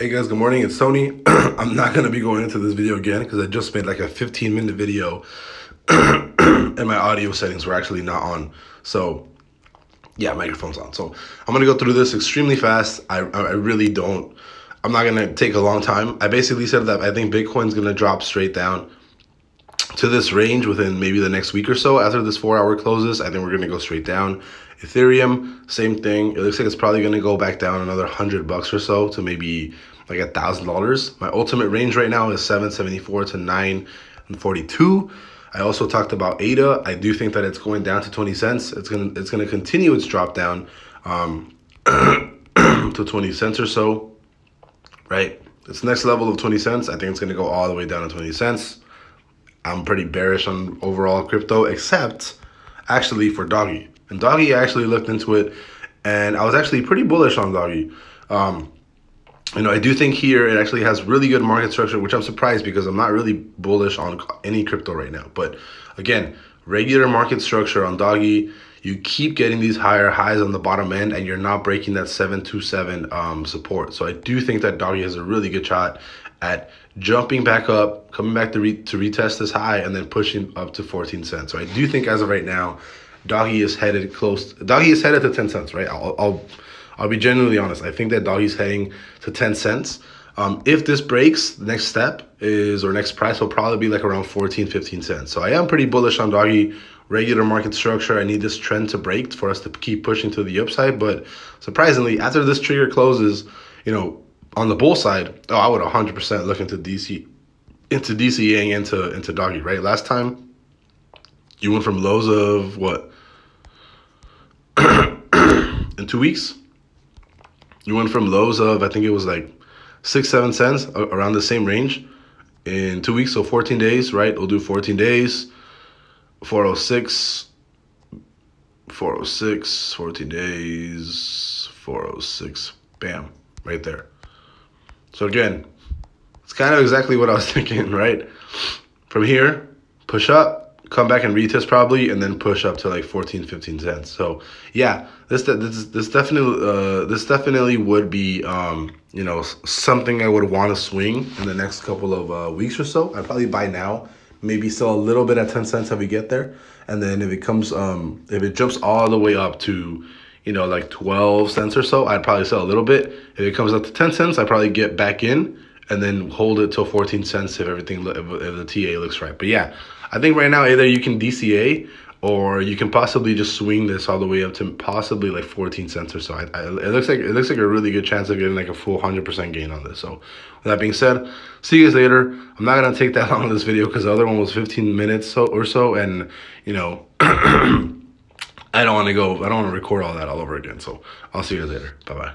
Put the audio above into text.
Hey guys, good morning. It's Tony. I'm not going to be going into this video again because I just made like a 15-minute video and my audio settings were actually not on. So yeah, microphone's on. So I'm going to go through this extremely fast. I really don't. I'm not going to take a long time. I basically said that I think Bitcoin's going to drop straight down to this range within maybe the next week or so. After this 4-hour closes, I think we're going to go straight down. Ethereum, same thing. It looks like it's probably going to go back down another $100 or so to maybe like $1,000. My ultimate range right now is 774 to 942. I also talked about ADA. I do think that it's going down to 20 cents. It's gonna continue its drop down to 20 cents or so, right? This next level of 20 cents, I think it's gonna go all the way down to 20 cents. I'm pretty bearish on overall crypto, except actually for Doge. And Doge, I actually looked into it, and I was actually pretty bullish on Doge. I do think here it actually has really good market structure, which I'm surprised because I'm not really bullish on any crypto right now. But again, regular market structure on Doge, you keep getting these higher highs on the bottom end and you're not breaking that 727 support. So I do think that Doge has a really good shot at jumping back up, coming back to retest this high and then pushing up to 14 cents. So I do think as of right now, Doge is headed to 10 cents, right? I'll be genuinely honest. I think that Doge's heading to 10 cents. If this breaks, the next step is, or next price will probably be like around 14, 15 cents. So I am pretty bullish on Doge. Regular market structure. I need this trend to break for us to keep pushing to the upside. But surprisingly, after this trigger closes, on the bull side, I would 100% look into DCAing into Doge, right? Last time, you went from lows of what? In 2 weeks? You went from lows of, I think it was like 6-7 cents, around the same range in 2 weeks. So 14 days, right? We'll do 14 days, 406, 14 days, 406, bam, right there. So again, it's kind of exactly what I was thinking, right? From here, push up, come back and retest probably, and then push up to like 14, 15 cents. So yeah, this definitely would be something I would want to swing in the next couple of weeks or so. I'd probably buy now, maybe sell a little bit at 10 cents if we get there, and then if it jumps all the way up to like 12 cents or so, I'd probably sell a little bit. If it comes up to 10 cents, I'd probably get back in and then hold it till 14 cents if if the TA looks right. But yeah, I think right now either you can DCA or you can possibly just swing this all the way up to possibly like 14 cents or so. It looks like a really good chance of getting like a full 100% gain on this. So with that being said, see you guys later. I'm not gonna take that long on this video because the other one was 15 minutes or so, and I don't want to record all that all over again. So I'll see you guys later. Bye bye.